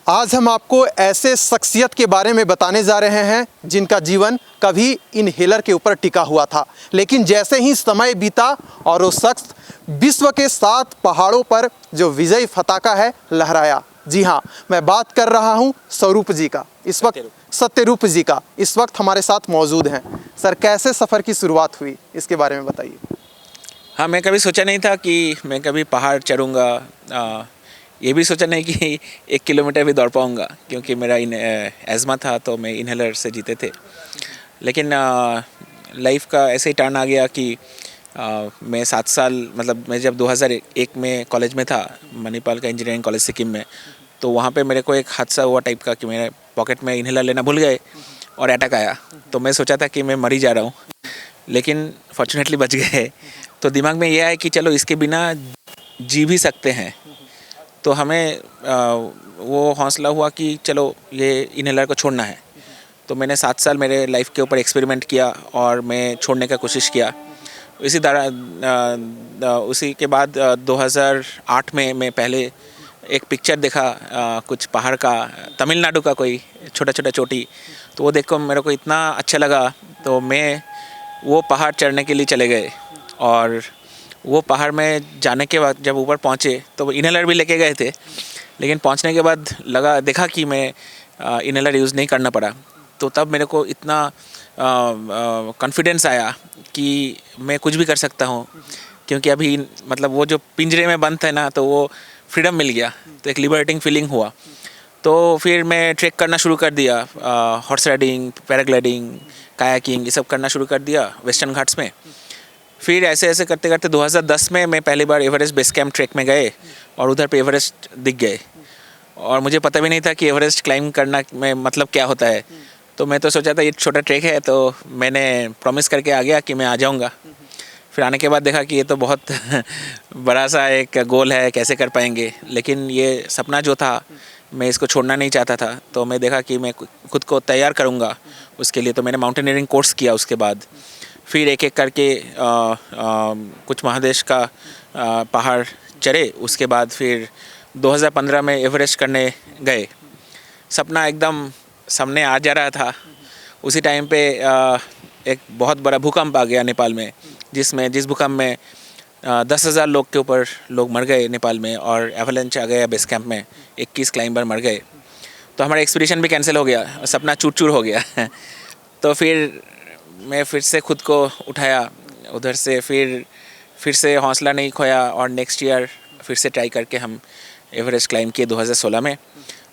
आज हम आपको ऐसे शख्सियत के बारे में बताने जा रहे हैं जिनका जीवन कभी इनहेलर के ऊपर टिका हुआ था, लेकिन जैसे ही समय बीता और वो शख्स विश्व के 7 पहाड़ों पर जो विजय पताका है लहराया। जी हाँ, मैं बात कर रहा हूँ स्वरूप जी का। इस वक्त सत्यरूप जी का इस वक्त हमारे साथ मौजूद हैं। सर, कैसे सफ़र की शुरुआत हुई, इसके बारे में बताइए। हाँ, मैं कभी सोचा नहीं था कि मैं कभी पहाड़ चढ़ूँगा। ये भी सोचा नहीं कि 1 किलोमीटर भी दौड़ पाऊँगा, क्योंकि मेरा एज़मा था तो मैं इनहेलर से जीते थे। लेकिन लाइफ का ऐसे ही टर्न आ गया कि मैं 7 साल मतलब मैं जब 2001 में कॉलेज में था, मणिपाल का इंजीनियरिंग कॉलेज सिक्किम में, तो वहाँ पे मेरे को एक हादसा हुआ टाइप का कि मेरे पॉकेट में इनहेलर लेना भूल गए और अटैक आया। तो मैं सोचा था कि मैं मर ही जा रहा हूँ, लेकिन फॉर्चुनेटली बच गए। तो दिमाग में ये आया कि चलो इसके बिना जी भी सकते हैं। तो हमें वो हौसला हुआ कि चलो ये इनहेलर को छोड़ना है। तो मैंने 7 साल मेरे लाइफ के ऊपर एक्सपेरिमेंट किया और मैं छोड़ने का कोशिश किया। उसी के बाद 2008 में मैं पहले एक पिक्चर देखा कुछ पहाड़ का, तमिलनाडु का कोई छोटा छोटा चोटी। तो वो देखकर मेरे को इतना अच्छा लगा, तो मैं वो पहाड़ चढ़ने के लिए चले गए। और वो पहाड़ में जाने के बाद जब ऊपर पहुँचे तो इनहेलर भी लेके गए थे, लेकिन पहुँचने के बाद देखा कि मैं इनहेलर यूज़ नहीं करना पड़ा। तो तब मेरे को इतना कॉन्फिडेंस आया कि मैं कुछ भी कर सकता हूँ, क्योंकि अभी मतलब वो जो पिंजरे में बंद थे ना, तो वो फ्रीडम मिल गया, तो एक लिबरेटिंग फीलिंग हुआ। तो फिर मैं ट्रेक करना शुरू कर दिया, हॉर्स राइडिंग, पैराग्लाइडिंग, कायाकिंग, ये सब करना शुरू कर दिया वेस्टर्न घाट्स में। फिर ऐसे ऐसे करते करते 2010 में मैं पहली बार एवरेस्ट बेस कैंप ट्रेक में गए और उधर पे एवरेस्ट दिख गए। और मुझे पता भी नहीं था कि एवरेस्ट क्लाइंब करना में मतलब क्या होता है। तो मैं तो सोचा था ये छोटा ट्रेक है, तो मैंने प्रॉमिस करके आ गया कि मैं आ जाऊँगा। फिर आने के बाद देखा कि ये तो बहुत बड़ा सा एक गोल है, कैसे कर पाएंगे। लेकिन ये सपना जो था, मैं इसको छोड़ना नहीं चाहता था। तो मैं देखा कि मैं खुद को तैयार करूँगा उसके लिए। तो मैंने माउंटेनियरिंग कोर्स किया। उसके बाद फिर एक एक करके कुछ महादेश का पहाड़ चढ़े। उसके बाद फिर 2015 में एवरेस्ट करने गए। सपना एकदम सामने आ जा रहा था। उसी टाइम पे एक बहुत बड़ा भूकंप आ गया नेपाल में, जिस भूकंप में 10,000 लोग के ऊपर लोग मर गए नेपाल में, और एवलांच आ गया बेस कैंप में, 21 क्लाइंबर मर गए। तो हमारा एक्सपीडिशन भी कैंसिल हो गया, सपना चूर चूर हो गया। तो फिर मैं फिर से खुद को उठाया उधर से, फिर से हौसला नहीं खोया, और नेक्स्ट ईयर फिर से ट्राई करके हम एवरेस्ट क्लाइंब किए 2016 में।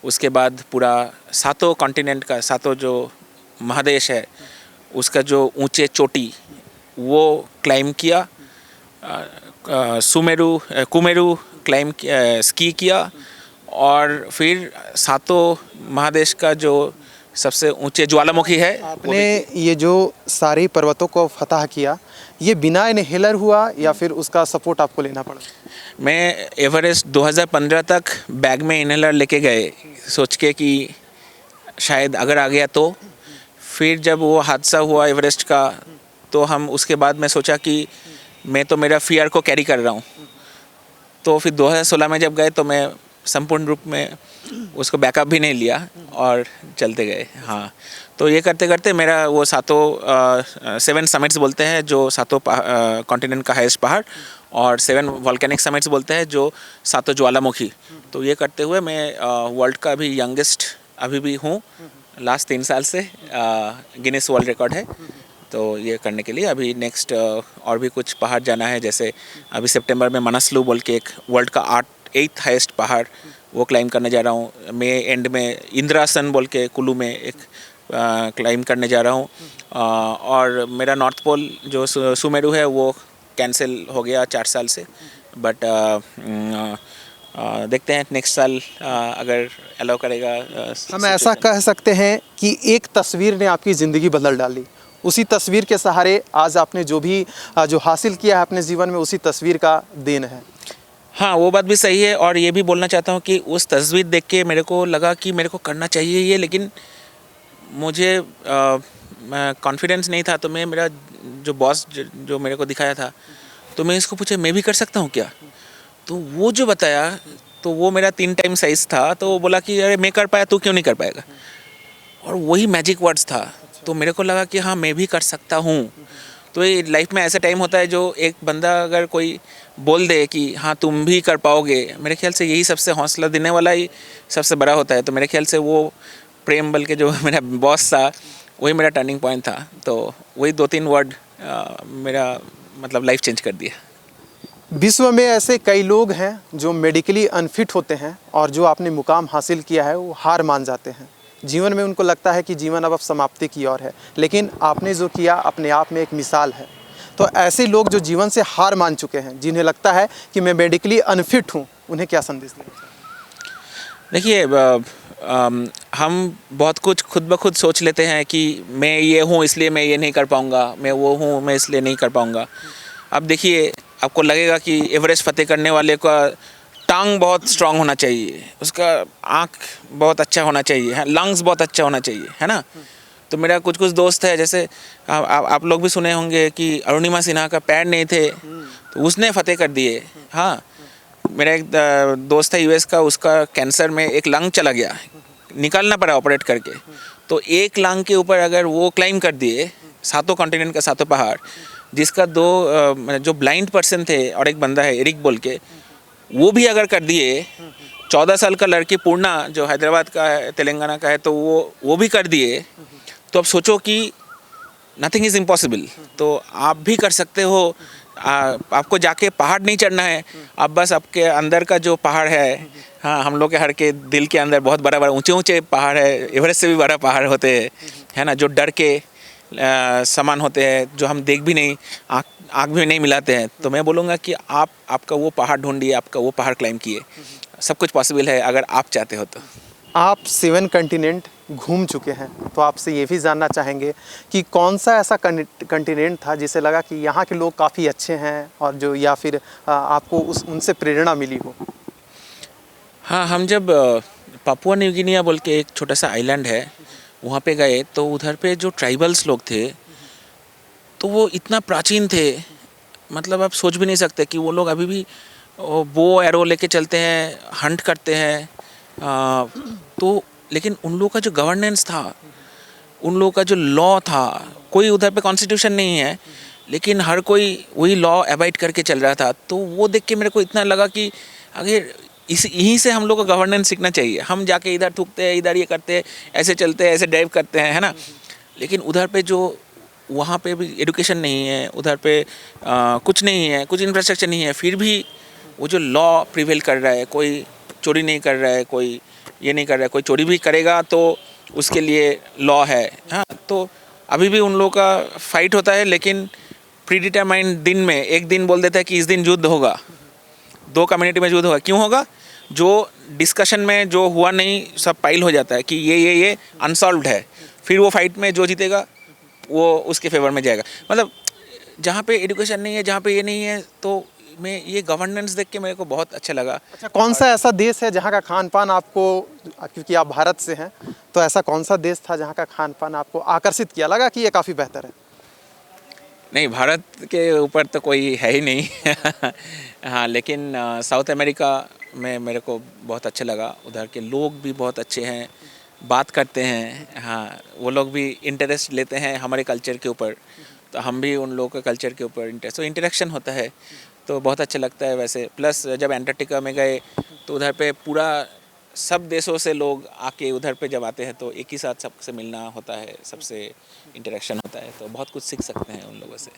उसके बाद पूरा 7 कॉन्टिनेंट का, 7 जो महादेश है उसका जो ऊंचे चोटी वो क्लाइंब किया। कुमेरू क्लाइंब स्की किया। और फिर 7 महादेश का जो सबसे ऊंचे ज्वालामुखी है। आपने ये जो सारी पर्वतों को फतह किया, ये बिना इनहेलर हुआ या फिर उसका सपोर्ट आपको लेना पड़ा? मैं एवरेस्ट 2015 तक बैग में इनहेलर लेके गए, सोच के कि शायद अगर आ गया तो। फिर जब वो हादसा हुआ एवरेस्ट का, तो हम उसके बाद मैं सोचा कि मैं तो मेरा फियर को कैरी कर रहा हूँ। तो फिर 2016 में जब गए तो मैं संपूर्ण रूप में उसको बैकअप भी नहीं लिया और चलते गए। हाँ, तो ये करते करते मेरा वो 7 समिट्स बोलते हैं, जो 7 कॉन्टिनेंट का हाईएस्ट पहाड़, और 7 वॉल्केनिक समिट्स बोलते हैं, जो 7 ज्वालामुखी। तो ये करते हुए मैं वर्ल्ड का भी यंगेस्ट अभी भी हूँ, लास्ट 3 साल से गिनीज वर्ल्ड रिकॉर्ड है। तो ये करने के लिए अभी नेक्स्ट और भी कुछ पहाड़ जाना है। जैसे अभी सितंबर में मनसलू बोल के एक वर्ल्ड का 8th हाईएस्ट पहाड़, वो क्लाइंब करने जा रहा हूँ। मई एंड में इंद्रासन बोल के कुल्लू में एक क्लाइंब करने जा रहा हूँ। और मेरा नॉर्थ पोल जो सुमेरु है वो कैंसिल हो गया 4 साल से, बट देखते हैं नेक्स्ट साल अगर अलाउ करेगा। हम ऐसा कह सकते हैं कि एक तस्वीर ने आपकी ज़िंदगी बदल डाली। उसी तस्वीर के सहारे आज आपने जो भी जो हासिल किया है अपने जीवन में, उसी तस्वीर का देन है। हाँ, वो बात भी सही है। और ये भी बोलना चाहता हूँ कि उस तस्वीर देख के मेरे को लगा कि मेरे को करना चाहिए ये, लेकिन मुझे कॉन्फिडेंस नहीं था। तो मैं, मेरा जो बॉस जो मेरे को दिखाया था, तो मैं इसको पूछा मैं भी कर सकता हूँ क्या? तो वो जो बताया, तो वो मेरा 3 टाइम साइज़ था, तो वो बोला कि अरे मैं कर पाया, तू क्यों नहीं कर पाएगा? और वही मैजिक वर्ड्स था। तो मेरे को लगा कि हाँ, मैं भी कर सकता हूँ। तो ये लाइफ में ऐसा टाइम होता है जो एक बंदा अगर कोई बोल दे कि हाँ तुम भी कर पाओगे, मेरे ख्याल से यही सबसे हौसला देने वाला ही सबसे बड़ा होता है। तो मेरे ख्याल से वो प्रेम बल के जो मेरा बॉस था, वही मेरा टर्निंग पॉइंट था। तो वही 2-3 वर्ड मेरा मतलब लाइफ चेंज कर दिया। विश्व में ऐसे कई लोग हैं जो मेडिकली अनफिट होते हैं और जो आपने मुकाम हासिल किया है वो हार मान जाते हैं। जीवन में उनको लगता है कि जीवन अब समाप्ति की ओर है, लेकिन आपने जो किया अपने आप में एक मिसाल है। तो ऐसे लोग जो जीवन से हार मान चुके हैं, जिन्हें लगता है कि मैं मेडिकली अनफिट हूँ, उन्हें क्या संदेश देना चाहिए? देखिए, हम बहुत कुछ खुद ब खुद सोच लेते हैं कि मैं ये हूँ इसलिए मैं ये नहीं कर पाऊँगा, मैं वो हूँ मैं इसलिए नहीं कर पाऊँगा। अब देखिए, आपको लगेगा कि एवरेस्ट फ़तेह करने वाले का टांग बहुत स्ट्रांग होना चाहिए, उसका आँख बहुत अच्छा होना चाहिए, है लंग्स बहुत अच्छा होना चाहिए, है ना? तो मेरा कुछ दोस्त है, जैसे आप लोग भी सुने होंगे कि अरुणिमा सिन्हा का पैर नहीं थे, तो उसने फ़तेह कर दिए। हाँ, मेरा एक दोस्त है यूएस का, उसका कैंसर में एक लंग चला गया, निकालना पड़ा ऑपरेट करके। तो एक लंग के ऊपर अगर वो क्लाइम कर दिए 7 कॉन्टिनेंट का 7 पहाड़, जिसका 2 जो ब्लाइंड पर्सन थे और एक बंदा है एरिक बोल के, वो भी अगर कर दिए, 14 साल का लड़की पूर्णा जो हैदराबाद का है, तेलंगाना का है, तो वो भी कर दिए। तो अब सोचो कि नथिंग इज़ इम्पॉसिबल। तो आप भी कर सकते हो। आपको जाके पहाड़ नहीं चढ़ना है, आप बस आपके अंदर का जो पहाड़ है, हाँ हम लोग के हर के दिल के अंदर बहुत बड़ा ऊंचे ऊंचे पहाड़ है, एवरेस्ट से भी बड़ा पहाड़ होते हैं, है ना, जो डर के समान होते हैं, जो हम देख भी नहीं, आँख भी नहीं मिलाते हैं। तो मैं बोलूँगा कि आपका वो पहाड़ ढूंढिए, आपका वो पहाड़ क्लाइम कीजिए। सब कुछ पॉसिबल है अगर आप चाहते हो तो। आप 7 कंटिनेंट घूम चुके हैं, तो आपसे ये भी जानना चाहेंगे कि कौन सा ऐसा कंटिनेंट था जिसे लगा कि यहाँ के लोग काफ़ी अच्छे हैं, और जो या फिर आपको उनसे प्रेरणा मिली हो? हाँ, हम जब पापुआ न्यू गिनिया बोल के एक छोटा सा आइलैंड है, वहाँ पे गए, तो उधर पे जो ट्राइबल्स लोग थे, तो वो इतना प्राचीन थे, मतलब आप सोच भी नहीं सकते कि वो लोग अभी भी बो एरो लेके चलते हैं, हंट करते हैं। तो लेकिन उन लोगों का जो गवर्नेंस था, उन लोगों का जो लॉ था, कोई उधर पे कॉन्स्टिट्यूशन नहीं है, लेकिन हर कोई वही लॉ अबाइड करके चल रहा था। तो वो देख के मेरे को इतना लगा कि अगर यहीं से हम लोग का गवर्नेंस सीखना चाहिए। हम जाके इधर थूकते हैं, इधर ये करते हैं, ऐसे चलते हैं, ऐसे ड्राइव करते हैं, है ना। लेकिन उधर पे जो वहाँ पे भी एडुकेशन नहीं है, उधर पे कुछ नहीं है, कुछ इंफ्रास्ट्रक्चर नहीं है, फिर भी वो जो लॉ प्रिवेल कर रहा है, कोई चोरी नहीं कर रहा है, कोई ये नहीं कर रहा है, कोई चोरी भी करेगा तो उसके लिए लॉ है। हाँ, तो अभी भी उन लोगों का फाइट होता है, लेकिन प्रीडिटरमाइंड दिन में एक दिन बोल देता है कि इस दिन युद्ध होगा, 2 कम्युनिटी में युद्ध होगा। क्यों होगा? जो डिस्कशन में जो हुआ नहीं सब पाइल हो जाता है कि ये अनसॉल्व्ड है, फिर वो फाइट में जो जीतेगा वो उसके फेवर में जाएगा। मतलब जहाँ पे एजुकेशन नहीं है, जहाँ पे ये नहीं है, तो मैं ये गवर्नेंस देख के मेरे को बहुत अच्छा लगा। अच्छा, कौन सा ऐसा देश है जहाँ का खान पान आपको, क्योंकि आप भारत से हैं, तो ऐसा कौन सा देश था जहाँ का खान पान आपको आकर्षित किया, लगा कि ये काफ़ी बेहतर है? नहीं, भारत के ऊपर तो कोई है ही नहीं हाँ, लेकिन साउथ अमेरिका में मेरे को बहुत अच्छा लगा। उधर के लोग भी बहुत अच्छे हैं, बात करते हैं, हाँ वो लोग भी इंटरेस्ट लेते हैं हमारे कल्चर के ऊपर, तो हम भी उन लोगों के कल्चर के ऊपर इंटरेस्ट, तो इंटरेक्शन होता है, तो बहुत अच्छा लगता है वैसे। प्लस जब एंटार्क्टिका में गए तो उधर पे पूरा सब देशों से लोग आके उधर पे जब आते हैं तो एक ही साथ सबसे मिलना होता है, सबसे इंटरेक्शन होता है, तो बहुत कुछ सीख सकते हैं उन लोगों से।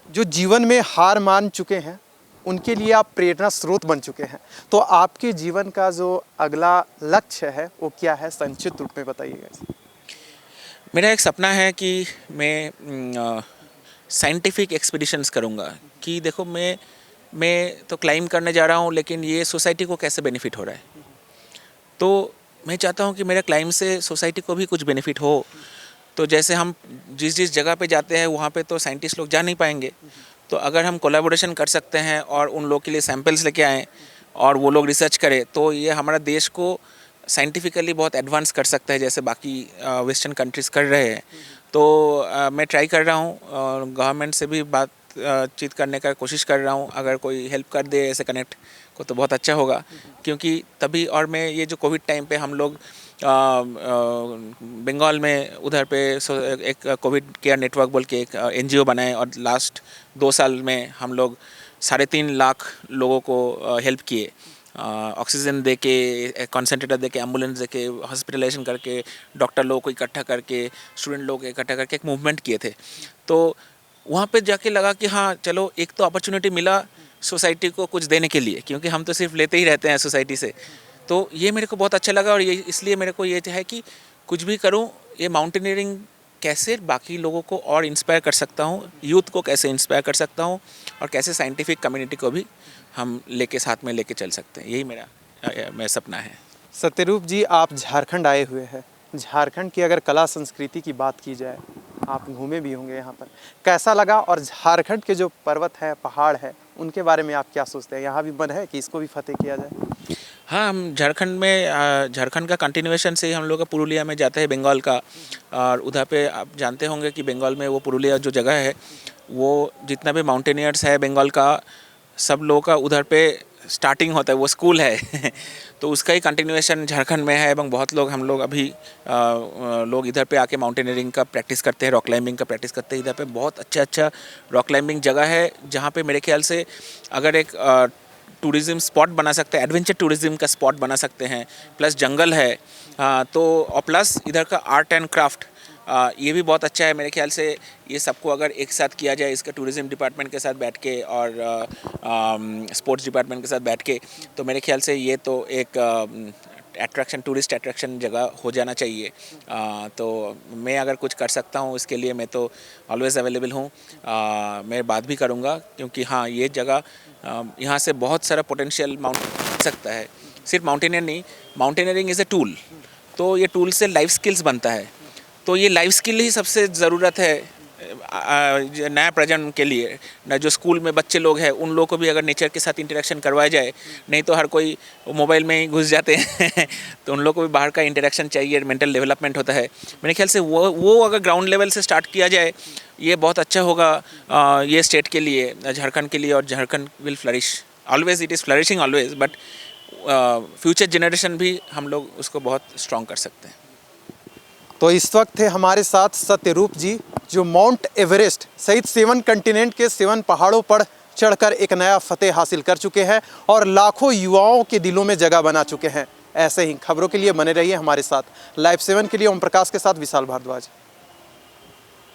जो जीवन में हार मान चुके हैं उनके लिए आप प्रेरणा स्रोत बन चुके हैं, तो आपके जीवन का जो अगला लक्ष्य है वो क्या है, संक्षिप्त रूप में बताइएगा। मेरा एक सपना है कि मैं साइंटिफिक एक्सपीडिशंस करूँगा। कि देखो मैं तो क्लाइम करने जा रहा हूँ, लेकिन ये सोसाइटी को कैसे बेनिफिट हो रहा है, तो मैं चाहता हूँ कि मेरा क्लाइम से सोसाइटी को भी कुछ बेनिफिट हो। तो जैसे हम जिस जगह पे जाते हैं वहाँ पे तो साइंटिस्ट लोग जा नहीं पाएंगे, तो अगर हम कोलैबोरेशन कर सकते हैं और उन लोग के लिए सैंपल्स लेके आएँ और वो लोग रिसर्च करें, तो ये हमारा देश को साइंटिफिकली बहुत एडवांस कर सकता है, जैसे बाकी वेस्टर्न कंट्रीज़ कर रहे हैं। तो मैं ट्राई कर रहा हूँ और गवर्नमेंट से भी बात बातचीत करने का कोशिश कर रहा हूँ। अगर कोई हेल्प कर दे ऐसे कनेक्ट को तो बहुत अच्छा होगा, क्योंकि तभी। और मैं ये जो कोविड टाइम पे हम लोग बंगाल में उधर पे एक कोविड केयर नेटवर्क बोल के एक NGO बनाए, और लास्ट 2 साल में हम लोग 3.5 लाख लोगों को हेल्प किए, ऑक्सीजन दे के, कंसंट्रेटर दे के, एम्बुलेंस दे के, हॉस्पिटलाइजेशन करके, डॉक्टर लोगों को इकट्ठा करके, स्टूडेंट लोगों को इकट्ठा करके एक मूवमेंट किए थे। तो वहाँ पे जाके लगा कि हाँ चलो, एक तो अपॉर्चुनिटी मिला सोसाइटी को कुछ देने के लिए, क्योंकि हम तो सिर्फ लेते ही रहते हैं सोसाइटी से। तो ये मेरे को बहुत अच्छा लगा, और ये इसलिए मेरे को ये है कि कुछ भी करूँ, ये माउंटेनियरिंग कैसे बाकी लोगों को और इंस्पायर कर सकता हूँ, यूथ को कैसे इंस्पायर कर सकता हूँ, और कैसे साइंटिफिक कम्युनिटी को भी हम साथ में लेके चल सकते हैं, यही मेरा सपना है। सत्यरूप जी, आप झारखंड आए हुए हैं। झारखंड की अगर कला संस्कृति की बात की जाए, आप घूमे भी होंगे यहाँ पर, कैसा लगा? और झारखंड के जो पर्वत है, पहाड़ है, उनके बारे में आप क्या सोचते हैं? यहाँ भी मन है कि इसको भी फतेह किया जाए? हाँ, हम झारखंड का कंटिन्यूएशन से ही हम लोग पुरुलिया में जाते हैं, बंगाल का। और उधर पे आप जानते होंगे कि बंगाल में वो पुरुलिया जो जगह है, वो जितना भी माउंटेनियर्स है बंगाल का, सब लोगों का उधर पे स्टार्टिंग होता है, वो स्कूल है तो उसका ही कंटिन्यूएशन झारखंड में है। এবং बहुत लोग, हम लोग अभी लोग इधर पे आके माउंटेनियरिंग का प्रैक्टिस करते हैं, रॉक क्लाइंबिंग का प्रैक्टिस करते हैं। इधर पे बहुत अच्छा रॉक क्लाइंबिंग जगह है, जहाँ पे मेरे ख्याल से अगर एक टूरिज़्म स्पॉट बना सकते हैं, एडवेंचर टूरिज़्म का स्पॉट बना सकते हैं, प्लस जंगल है, तो और प्लस इधर का आर्ट एंड क्राफ्ट, ये भी बहुत अच्छा है मेरे ख्याल से। ये सबको अगर एक साथ किया जाए, इसका टूरिज़्म डिपार्टमेंट के साथ बैठ के और स्पोर्ट्स डिपार्टमेंट के साथ बैठ के, तो मेरे ख्याल से ये तो एक अट्रैक्शन, टूरिस्ट अट्रैक्शन जगह हो जाना चाहिए। तो मैं अगर कुछ कर सकता हूँ इसके लिए, मैं तो ऑलवेज़ अवेलेबल हूँ। मैं बात भी करूँगा, क्योंकि हाँ, ये जगह यहाँ से बहुत सारा पोटेंशियल माउंटेन सकता है। सिर्फ माउंटेनियर नहीं, माउंटेनियरिंग इज़ ए टूल, तो ये टूल से लाइफ स्किल्स बनता है। तो ये लाइफ स्किल ही सबसे ज़रूरत है नया प्रजन्म के लिए। न जो स्कूल में बच्चे लोग हैं, उन लोगों को भी अगर नेचर के साथ इंटरेक्शन करवाया जाए, नहीं तो हर कोई मोबाइल में ही घुस जाते हैं तो उन लोगों को भी बाहर का इंटरेक्शन चाहिए, मेंटल डेवलपमेंट होता है। मेरे ख्याल से वो अगर ग्राउंड लेवल से स्टार्ट किया जाए, ये बहुत अच्छा होगा ये स्टेट के लिए, झारखंड के लिए। और Jharkhand will flourish, always it is flourishing always, but future generation भी हम लोग उसको बहुत स्ट्रॉन्ग कर सकते हैं। तो इस वक्त थे हमारे साथ सत्यरूप जी, जो माउंट एवरेस्ट सहित 7 कंटिनेंट के 7 पहाड़ों पर चढ़कर एक नया फतेह हासिल कर चुके हैं और लाखों युवाओं के दिलों में जगह बना चुके हैं। ऐसे ही खबरों के लिए बने रहिए हमारे साथ। लाइव 7 के लिए ओम प्रकाश के साथ विशाल भारद्वाज।